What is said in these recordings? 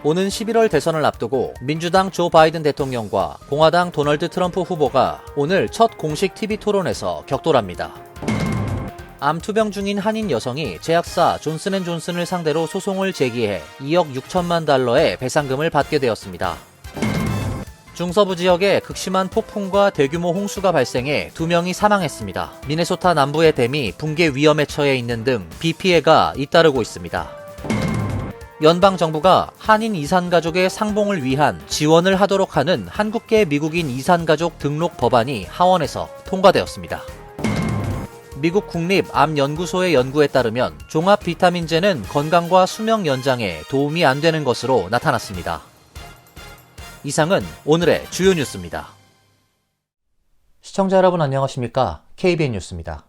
오는 11월 대선을 앞두고 민주당 조 바이든 대통령과 공화당 도널드 트럼프 후보가 오늘 첫 공식 TV 토론에서 격돌합니다. 암 투병 중인 한인 여성이 제약사 존슨앤존슨을 상대로 소송을 제기해 2억 6천만 달러의 배상금을 받게 되었습니다. 중서부 지역에 극심한 폭풍과 대규모 홍수가 발생해 2명이 사망했습니다. 미네소타 남부의 댐이 붕괴 위험에 처해 있는 등 비 피해가 잇따르고 있습니다. 연방정부가 한인 이산가족의 상봉을 위한 지원을 하도록 하는 한국계 미국인 이산가족 등록 법안이 하원에서 통과되었습니다. 미국 국립암연구소의 연구에 따르면 종합 비타민제는 건강과 수명 연장에 도움이 안 되는 것으로 나타났습니다. 이상은 오늘의 주요 뉴스입니다. 시청자 여러분 안녕하십니까? KBN 뉴스입니다.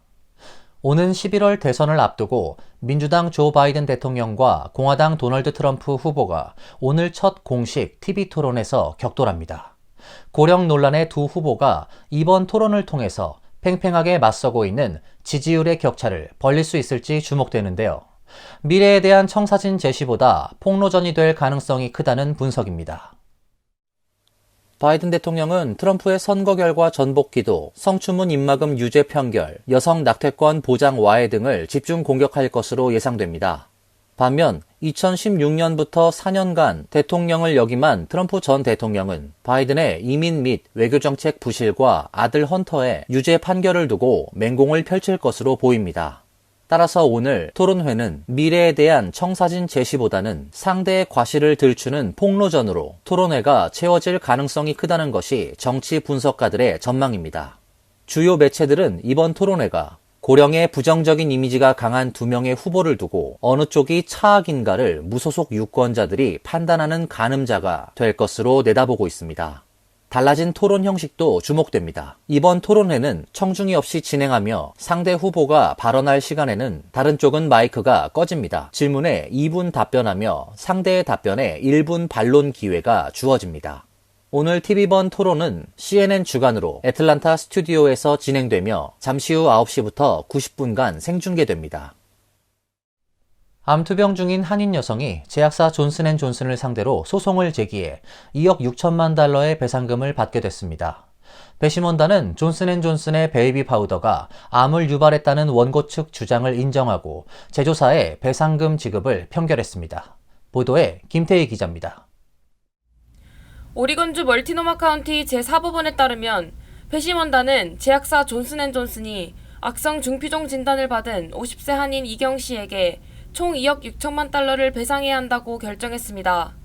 오는 11월 대선을 앞두고 민주당 조 바이든 대통령과 공화당 도널드 트럼프 후보가 오늘 첫 공식 TV 토론에서 격돌합니다. 고령 논란의 두 후보가 이번 토론을 통해서 팽팽하게 맞서고 있는 지지율의 격차를 벌릴 수 있을지 주목되는데요. 미래에 대한 청사진 제시보다 폭로전이 될 가능성이 크다는 분석입니다. 바이든 대통령은 트럼프의 선거 결과 전복 기도, 성추문 입막음 유죄 판결, 여성 낙태권 보장 와해 등을 집중 공격할 것으로 예상됩니다. 반면 2016년부터 4년간 대통령을 역임한 트럼프 전 대통령은 바이든의 이민 및 외교정책 부실과 아들 헌터의 유죄 판결을 두고 맹공을 펼칠 것으로 보입니다. 따라서 오늘 토론회는 미래에 대한 청사진 제시보다는 상대의 과실을 들추는 폭로전으로 토론회가 채워질 가능성이 크다는 것이 정치 분석가들의 전망입니다. 주요 매체들은 이번 토론회가 고령의 부정적인 이미지가 강한 두 명의 후보를 두고 어느 쪽이 차악인가를 무소속 유권자들이 판단하는 가늠자가 될 것으로 내다보고 있습니다. 달라진 토론 형식도 주목됩니다. 이번 토론회는 청중이 없이 진행하며 상대 후보가 발언할 시간에는 다른 쪽은 마이크가 꺼집니다. 질문에 2분 답변하며 상대의 답변에 1분 반론 기회가 주어집니다. 오늘 TV번 토론은 CNN 주간으로 애틀란타 스튜디오에서 진행되며 잠시 후 9시부터 90분간 생중계됩니다. 암투병 중인 한인 여성이 제약사 존슨앤존슨을 상대로 소송을 제기해 2억 6천만 달러의 배상금을 받게 됐습니다. 배심원단은 존슨앤존슨의 베이비 파우더가 암을 유발했다는 원고 측 주장을 인정하고 제조사의 배상금 지급을 판결했습니다. 보도에 김태희 기자입니다. 오리건주 멀티노마 카운티 제4법원에 따르면 배심원단은 제약사 존슨앤존슨이 악성 중피종 진단을 받은 50세 한인 이경 씨에게 총 2억 6천만 달러를 배상해야 한다고 결정했습니다.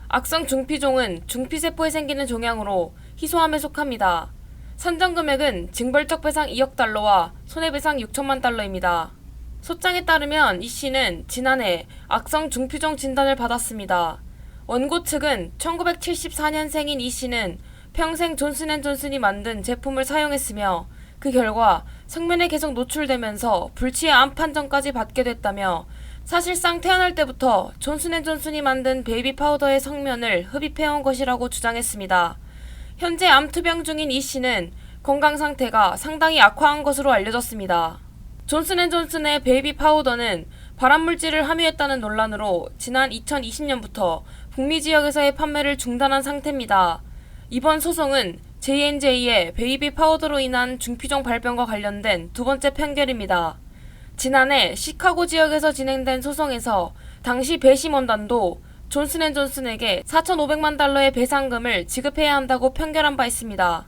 악성 중피종은 중피세포에 생기는 종양으로 희소암에 속합니다. 산정 금액은 징벌적 배상 2억 달러와 손해배상 6천만 달러입니다. 소장에 따르면 이 씨는 지난해 악성 중피종 진단을 받았습니다. 원고 측은 1974년생인 이 씨는 평생 존슨앤존슨이 만든 제품을 사용했으며 그 결과 성면에 계속 노출되면서 불치의 암 판정까지 받게 됐다며 사실상 태어날 때부터 존슨앤존슨이 만든 베이비 파우더의 성면을 흡입해온 것이라고 주장했습니다. 현재 암투병 중인 이 씨는 건강 상태가 상당히 악화한 것으로 알려졌습니다. 존슨앤존슨의 베이비 파우더는 발암물질을 함유했다는 논란으로 지난 2020년부터 북미 지역에서의 판매를 중단한 상태입니다. 이번 소송은 J&J의 베이비 파우더로 인한 중피종 발병과 관련된 두 번째 판결입니다. 지난해 시카고 지역에서 진행된 소송에서 당시 배심원단도 존슨앤존슨에게 4,500만 달러의 배상금을 지급해야 한다고 판결한 바 있습니다.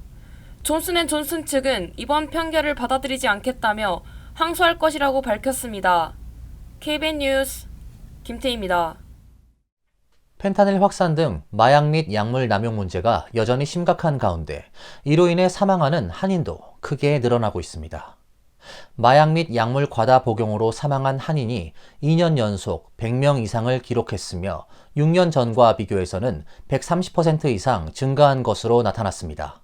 존슨앤존슨 측은 이번 판결을 받아들이지 않겠다며 항소할 것이라고 밝혔습니다. KBN 뉴스 김태희입니다. 펜타닐 확산 등 마약 및 약물 남용 문제가 여전히 심각한 가운데 이로 인해 사망하는 한인도 크게 늘어나고 있습니다. 마약 및 약물 과다 복용으로 사망한 한인이 2년 연속 100명 이상을 기록했으며 6년 전과 비교해서는 130% 이상 증가한 것으로 나타났습니다.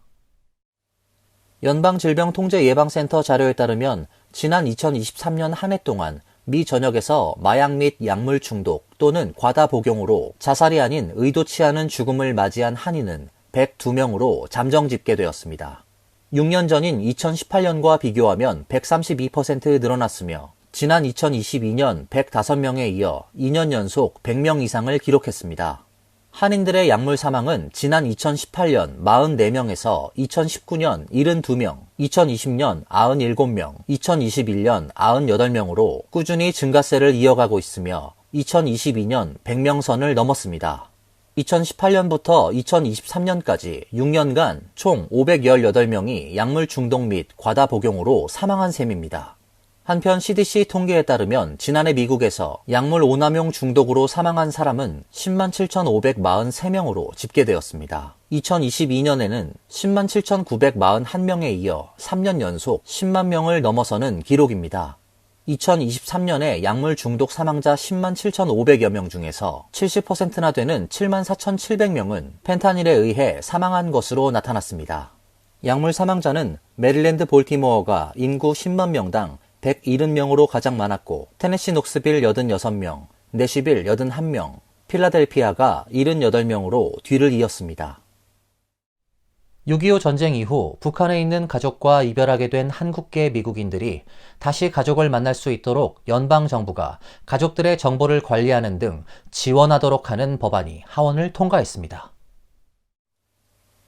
연방질병통제예방센터 자료에 따르면 지난 2023년 한 해 동안 미 전역에서 마약 및 약물 중독 또는 과다 복용으로 자살이 아닌 의도치 않은 죽음을 맞이한 한인은 102명으로 잠정 집계되었습니다. 6년 전인 2018년과 비교하면 132% 늘어났으며 지난 2022년 105명에 이어 2년 연속 100명 이상을 기록했습니다. 한인들의 약물 사망은 지난 2018년 44명에서 2019년 72명, 2020년 97명, 2021년 98명으로 꾸준히 증가세를 이어가고 있으며 2022년 100명 선을 넘었습니다. 2018년부터 2023년까지 6년간 총 518명이 약물 중독 및 과다 복용으로 사망한 셈입니다. 한편 CDC 통계에 따르면 지난해 미국에서 약물 오남용 중독으로 사망한 사람은 10만 7,543명으로 집계되었습니다. 2022년에는 10만 7,941명에 이어 3년 연속 10만 명을 넘어서는 기록입니다. 2023년에 약물 중독 사망자 10만 7,500여 명 중에서 70%나 되는 7만 4,700명은 펜타닐에 의해 사망한 것으로 나타났습니다. 약물 사망자는 메릴랜드 볼티모어가 인구 10만 명당 170명으로 가장 많았고 테네시 녹스빌 86명, 내시빌 81명, 필라델피아가 78명으로 뒤를 이었습니다. 6.25 전쟁 이후 북한에 있는 가족과 이별하게 된 한국계 미국인들이 다시 가족을 만날 수 있도록 연방정부가 가족들의 정보를 관리하는 등 지원하도록 하는 법안이 하원을 통과했습니다.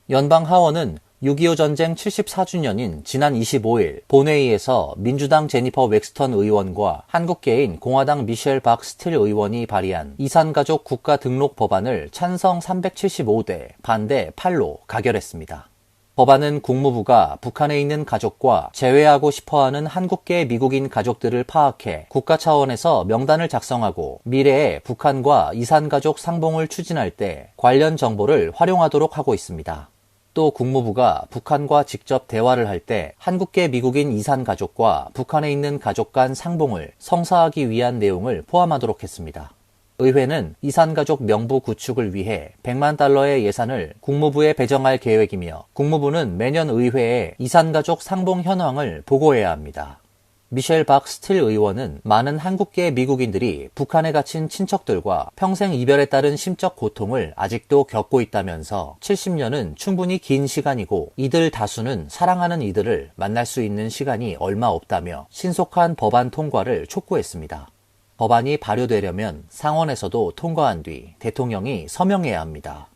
연방 하원은 6.25 전쟁 74주년인 지난 25일 본회의에서 민주당 제니퍼 웩스턴 의원과 한국계인 공화당 미셸 박 스틸 의원이 발의한 이산가족 국가 등록 법안을 찬성 375대 반대 8로 가결했습니다. 법안은 국무부가 북한에 있는 가족과 재회하고 싶어하는 한국계 미국인 가족들을 파악해 국가 차원에서 명단을 작성하고 미래에 북한과 이산가족 상봉을 추진할 때 관련 정보를 활용하도록 하고 있습니다. 또 국무부가 북한과 직접 대화를 할 때 한국계 미국인 이산 가족과 북한에 있는 가족 간 상봉을 성사하기 위한 내용을 포함하도록 했습니다. 의회는 이산 가족 명부 구축을 위해 100만 달러의 예산을 국무부에 배정할 계획이며 국무부는 매년 의회에 이산 가족 상봉 현황을 보고해야 합니다. 미셸 박 스틸 의원은 많은 한국계 미국인들이 북한에 갇힌 친척들과 평생 이별에 따른 심적 고통을 아직도 겪고 있다면서 70년은 충분히 긴 시간이고 이들 다수는 사랑하는 이들을 만날 수 있는 시간이 얼마 없다며 신속한 법안 통과를 촉구했습니다. 법안이 발효되려면 상원에서도 통과한 뒤 대통령이 서명해야 합니다.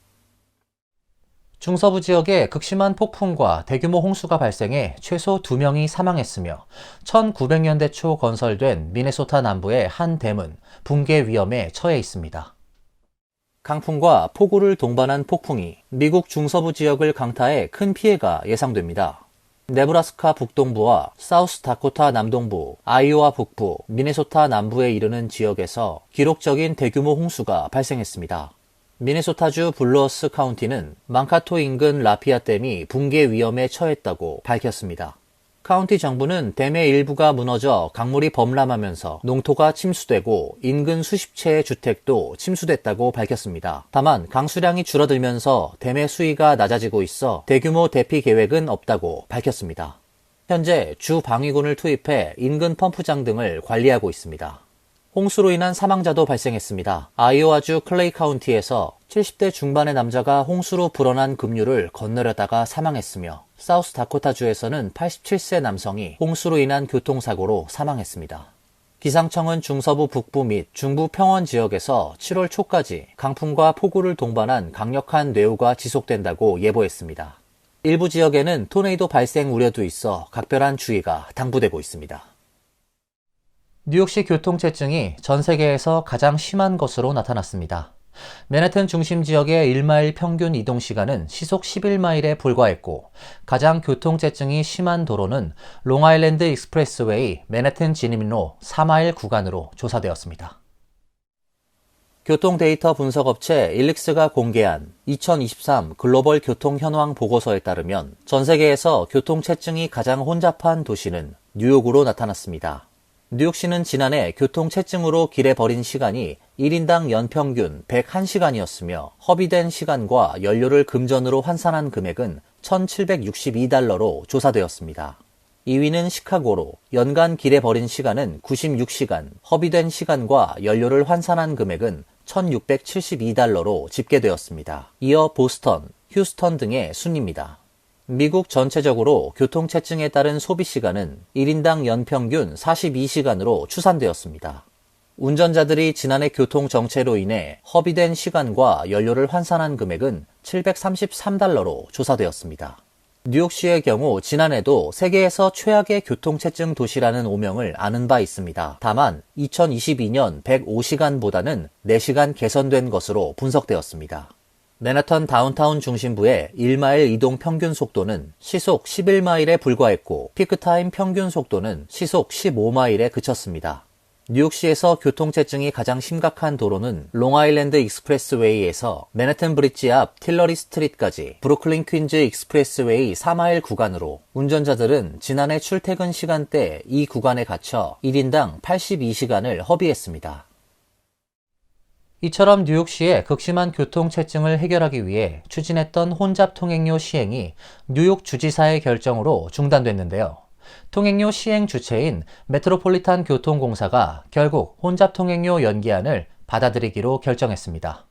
중서부 지역에 극심한 폭풍과 대규모 홍수가 발생해 최소 2명이 사망했으며 1900년대 초 건설된 미네소타 남부의 한 댐은 붕괴 위험에 처해 있습니다. 강풍과 폭우를 동반한 폭풍이 미국 중서부 지역을 강타해 큰 피해가 예상됩니다. 네브라스카 북동부와 사우스 다코타 남동부, 아이오와 북부, 미네소타 남부에 이르는 지역에서 기록적인 대규모 홍수가 발생했습니다. 미네소타주 블루어스 카운티는 망카토 인근 라피아 댐이 붕괴 위험에 처했다고 밝혔습니다. 카운티 정부는 댐의 일부가 무너져 강물이 범람하면서 농토가 침수되고 인근 수십 채의 주택도 침수됐다고 밝혔습니다. 다만 강수량이 줄어들면서 댐의 수위가 낮아지고 있어 대규모 대피 계획은 없다고 밝혔습니다. 현재 주 방위군을 투입해 인근 펌프장 등을 관리하고 있습니다. 홍수로 인한 사망자도 발생했습니다. 아이오와주 클레이 카운티에서 70대 중반의 남자가 홍수로 불어난 급류를 건너려다가 사망했으며 사우스 다코타주에서는 87세 남성이 홍수로 인한 교통사고로 사망했습니다. 기상청은 중서부 북부 및 중부 평원 지역에서 7월 초까지 강풍과 폭우를 동반한 강력한 뇌우가 지속된다고 예보했습니다. 일부 지역에는 토네이도 발생 우려도 있어 각별한 주의가 당부되고 있습니다. 뉴욕시 교통체증이 전 세계에서 가장 심한 것으로 나타났습니다. 맨해튼 중심 지역의 1마일 평균 이동 시간은 시속 11마일에 불과했고 가장 교통체증이 심한 도로는 롱아일랜드 익스프레스웨이 맨해튼 진입로 4마일 구간으로 조사되었습니다. 교통 데이터 분석업체 일릭스가 공개한 2023 글로벌 교통 현황 보고서에 따르면 전 세계에서 교통체증이 가장 혼잡한 도시는 뉴욕으로 나타났습니다. 뉴욕시는 지난해 교통체증으로 길에 버린 시간이 1인당 연평균 101시간이었으며 허비된 시간과 연료를 금전으로 환산한 금액은 $1,762로 조사되었습니다. 2위는 시카고로 연간 길에 버린 시간은 96시간, 허비된 시간과 연료를 환산한 금액은 $1,672로 집계되었습니다. 이어 보스턴, 휴스턴 등의 순입니다. 미국 전체적으로 교통체증에 따른 소비시간은 1인당 연평균 42시간으로 추산되었습니다. 운전자들이 지난해 교통 정체로 인해 허비된 시간과 연료를 환산한 금액은 $733로 조사되었습니다. 뉴욕시의 경우 지난해도 세계에서 최악의 교통체증 도시라는 오명을 아는 바 있습니다. 다만 2022년 105시간보다는 4시간 개선된 것으로 분석되었습니다. 맨하탄 다운타운 중심부의 1마일 이동 평균 속도는 시속 11마일에 불과했고 피크타임 평균 속도는 시속 15마일에 그쳤습니다. 뉴욕시에서 교통체증이 가장 심각한 도로는 롱아일랜드 익스프레스웨이에서 맨해튼 브릿지 앞 틸러리 스트리트까지 브루클린 퀸즈 익스프레스웨이 4마일 구간으로 운전자들은 지난해 출퇴근 시간대 이 구간에 갇혀 1인당 82시간을 허비했습니다. 이처럼 뉴욕시의 극심한 교통체증을 해결하기 위해 추진했던 혼잡 통행료 시행이 뉴욕 주지사의 결정으로 중단됐는데요. 통행료 시행 주체인 메트로폴리탄 교통공사가 결국 혼잡 통행료 연기안을 받아들이기로 결정했습니다.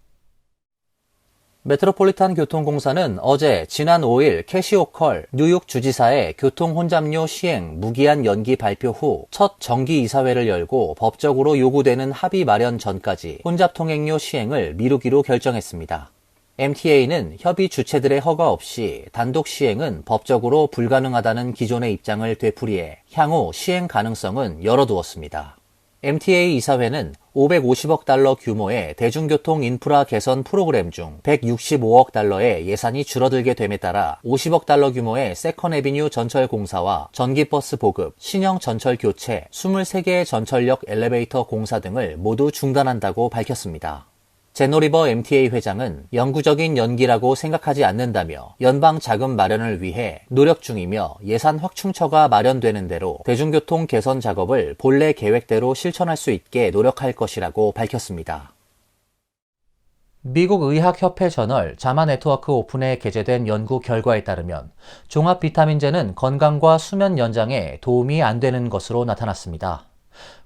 메트로폴리탄 교통공사는 어제 지난 5일 캐시 오컬 뉴욕 주지사의 교통 혼잡료 시행 무기한 연기 발표 후 첫 정기 이사회를 열고 법적으로 요구되는 합의 마련 전까지 혼잡 통행료 시행을 미루기로 결정했습니다. MTA는 협의 주체들의 허가 없이 단독 시행은 법적으로 불가능하다는 기존의 입장을 되풀이해 향후 시행 가능성은 열어두었습니다. MTA 이사회는 $550억 규모의 대중교통 인프라 개선 프로그램 중 $165억 예산이 줄어들게 됨에 따라 $50억 규모의 세컨 애비뉴 전철 공사와 전기버스 보급, 신형 전철 교체, 23개의 전철역 엘리베이터 공사 등을 모두 중단한다고 밝혔습니다. 제노리버 MTA 회장은 영구적인 연기라고 생각하지 않는다며 연방 자금 마련을 위해 노력 중이며 예산 확충처가 마련되는 대로 대중교통 개선 작업을 본래 계획대로 실천할 수 있게 노력할 것이라고 밝혔습니다. 미국 의학협회 저널 자마 네트워크 오픈에 게재된 연구 결과에 따르면 종합 비타민제는 건강과 수면 연장에 도움이 안 되는 것으로 나타났습니다.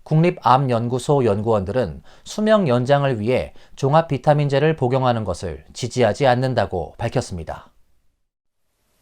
국립암연구소 연구원들은 수명 연장을 위해 종합 비타민제를 복용하는 것을 지지하지 않는다고 밝혔습니다.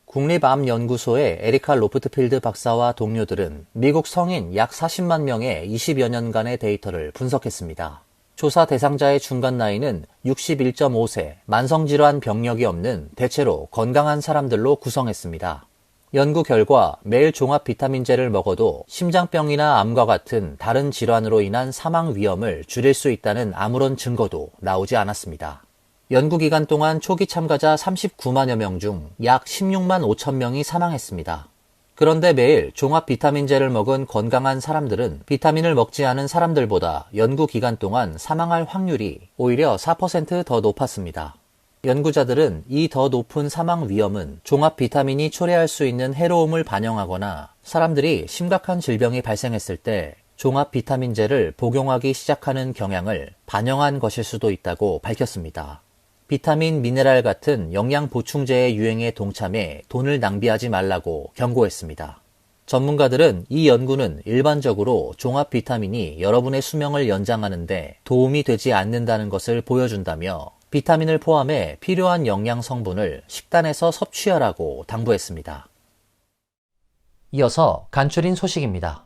국립암연구소의 에리카 로프트필드 박사와 동료들은 미국 성인 약 40만 명의 20여 년간의 데이터를 분석했습니다. 조사 대상자의 중간 나이는 61.5세, 만성질환 병력이 없는 대체로 건강한 사람들로 구성했습니다. 연구 결과 매일 종합 비타민제를 먹어도 심장병이나 암과 같은 다른 질환으로 인한 사망 위험을 줄일 수 있다는 아무런 증거도 나오지 않았습니다. 연구 기간 동안 초기 참가자 39만여 명 중 약 16만 5천 명이 사망했습니다. 그런데 매일 종합 비타민제를 먹은 건강한 사람들은 비타민을 먹지 않은 사람들보다 연구 기간 동안 사망할 확률이 오히려 4% 더 높았습니다. 연구자들은 이 더 높은 사망 위험은 종합 비타민이 초래할 수 있는 해로움을 반영하거나 사람들이 심각한 질병이 발생했을 때 종합 비타민제를 복용하기 시작하는 경향을 반영한 것일 수도 있다고 밝혔습니다. 비타민, 미네랄 같은 영양 보충제의 유행에 동참해 돈을 낭비하지 말라고 경고했습니다. 전문가들은 이 연구는 일반적으로 종합 비타민이 여러분의 수명을 연장하는데 도움이 되지 않는다는 것을 보여준다며 비타민을 포함해 필요한 영양 성분을 식단에서 섭취하라고 당부했습니다. 이어서 간추린 소식입니다.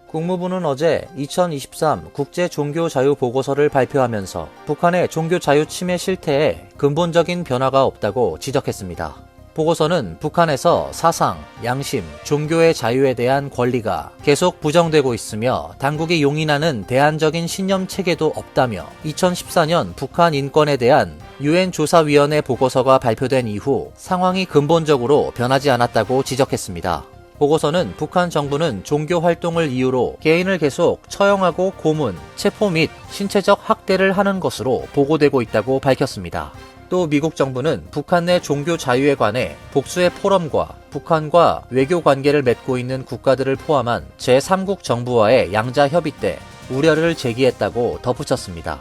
국무부는 어제 2023 국제종교자유보고서를 발표하면서 북한의 종교자유 침해 실태에 근본적인 변화가 없다고 지적했습니다. 보고서는 북한에서 사상, 양심, 종교의 자유에 대한 권리가 계속 부정되고 있으며 당국이 용인하는 대안적인 신념 체계도 없다며 2014년 북한 인권에 대한 유엔 조사위원회 보고서가 발표된 이후 상황이 근본적으로 변하지 않았다고 지적했습니다. 보고서는 북한 정부는 종교 활동을 이유로 개인을 계속 처형하고 고문, 체포 및 신체적 학대를 하는 것으로 보고되고 있다고 밝혔습니다. 또 미국 정부는 북한 내 종교 자유에 관해 복수의 포럼과 북한과 외교 관계를 맺고 있는 국가들을 포함한 제3국 정부와의 양자 협의 때 우려를 제기했다고 덧붙였습니다.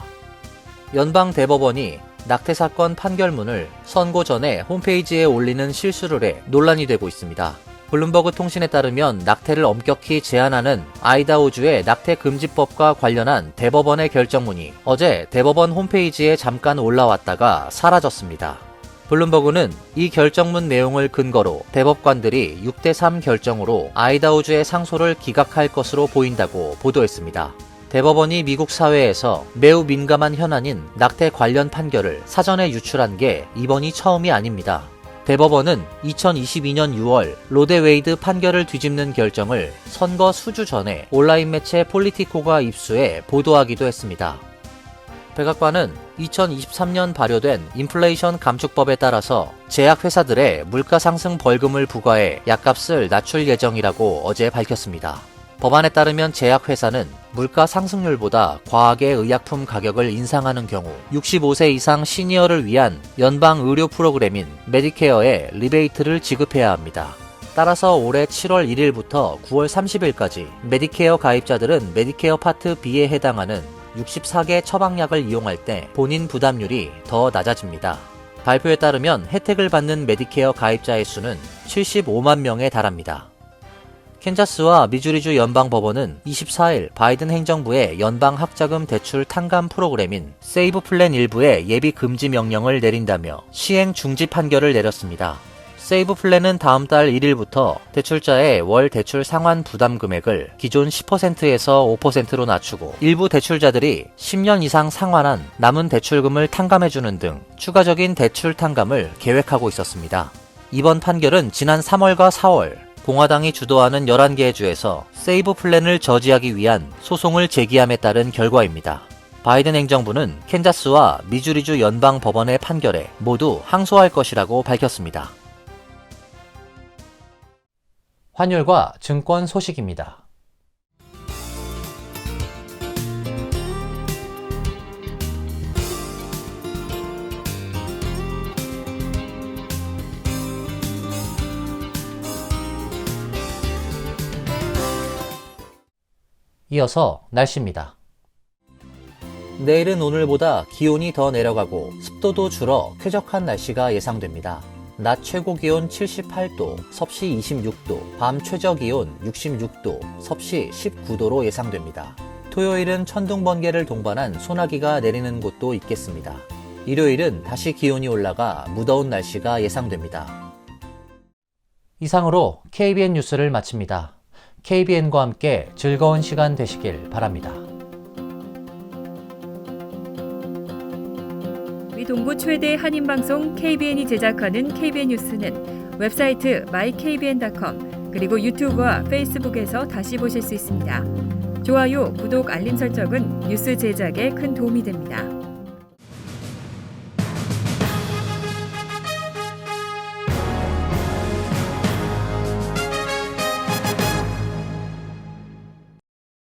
연방 대법원이 낙태 사건 판결문을 선고 전에 홈페이지에 올리는 실수를 해 논란이 되고 있습니다. 블룸버그 통신에 따르면 낙태를 엄격히 제한하는 아이다호주의 낙태 금지법과 관련한 대법원의 결정문이 어제 대법원 홈페이지에 잠깐 올라왔다가 사라졌습니다. 블룸버그는 이 결정문 내용을 근거로 대법관들이 6대3 결정으로 아이다호주의 상소를 기각할 것으로 보인다고 보도했습니다. 대법원이 미국 사회에서 매우 민감한 현안인 낙태 관련 판결을 사전에 유출한 게 이번이 처음이 아닙니다. 대법원은 2022년 6월 로데웨이드 판결을 뒤집는 결정을 선거 수주 전에 온라인 매체 폴리티코가 입수해 보도하기도 했습니다. 백악관은 2023년 발효된 인플레이션 감축법에 따라서 제약회사들의 물가상승 벌금을 부과해 약값을 낮출 예정이라고 어제 밝혔습니다. 법안에 따르면 제약회사는 물가 상승률보다 과하게 의약품 가격을 인상하는 경우 65세 이상 시니어를 위한 연방 의료 프로그램인 메디케어에 리베이트를 지급해야 합니다. 따라서 올해 7월 1일부터 9월 30일까지 메디케어 가입자들은 메디케어 파트 B에 해당하는 64개 처방약을 이용할 때 본인 부담률이 더 낮아집니다. 발표에 따르면 혜택을 받는 메디케어 가입자의 수는 75만 명에 달합니다. 캔자스와 미주리주 연방법원은 24일 바이든 행정부의 연방학자금 대출 탕감 프로그램인 세이브 플랜 일부의 예비 금지 명령을 내린다며 시행 중지 판결을 내렸습니다. 세이브 플랜은 다음 달 1일부터 대출자의 월 대출 상환 부담 금액을 기존 10%에서 5%로 낮추고 일부 대출자들이 10년 이상 상환한 남은 대출금을 탕감해주는 등 추가적인 대출 탕감을 계획하고 있었습니다. 이번 판결은 지난 3월과 4월 공화당이 주도하는 11개의 주에서 세이브 플랜을 저지하기 위한 소송을 제기함에 따른 결과입니다. 바이든 행정부는 캔자스와 미주리주 연방법원의 판결에 모두 항소할 것이라고 밝혔습니다. 환율과 증권 소식입니다. 이어서 날씨입니다. 내일은 오늘보다 기온이 더 내려가고 습도도 줄어 쾌적한 날씨가 예상됩니다. 낮 최고 기온 78도, 섭씨 26도, 밤 최저 기온 66도, 섭씨 19도로 예상됩니다. 토요일은 천둥 번개를 동반한 소나기가 내리는 곳도 있겠습니다. 일요일은 다시 기온이 올라가 무더운 날씨가 예상됩니다. 이상으로 KBN 뉴스를 마칩니다. KBN과 함께 즐거운 시간 되시길 바랍니다. 동부 최대 한인방송 KBN이 제작하는 KBN 뉴스는 웹사이트 mykbn.com 그리고 유튜브와 페이스북에서 다시 보실 수 있습니다. 좋아요, 구독, 알림 설정은 뉴스 제작에 큰 도움이 됩니다.